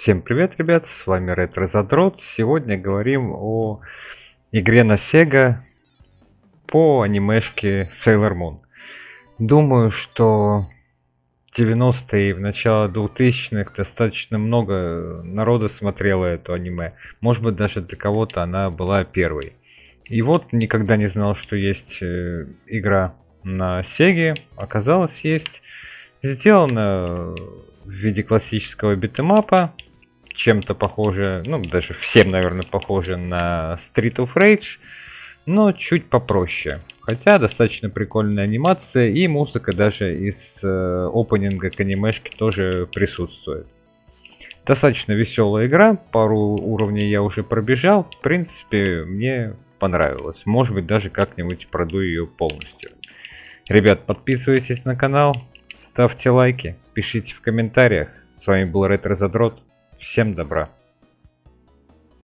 Всем привет, ребят, с вами Ретро Задрот. Сегодня говорим о игре на Sega по анимешке Sailor Moon. Думаю, что в 90-е и в начало 2000-х достаточно много народа смотрело это аниме. Может быть, даже для кого-то она была первой. И вот никогда не знал, что есть игра на Sega. Оказалось, есть. Сделана в виде классического битэмапа. Чем-то похоже, ну даже всем, наверное, похоже на Street of Rage, но чуть попроще. Хотя достаточно прикольная анимация, и музыка даже из опенинга к анимешке тоже присутствует. Достаточно веселая игра, пару уровней я уже пробежал, в принципе мне понравилось. Может быть, даже как-нибудь продую ее полностью. Ребят, подписывайтесь на канал, ставьте лайки, пишите в комментариях. С вами был Ретро Задрот. Всем добра.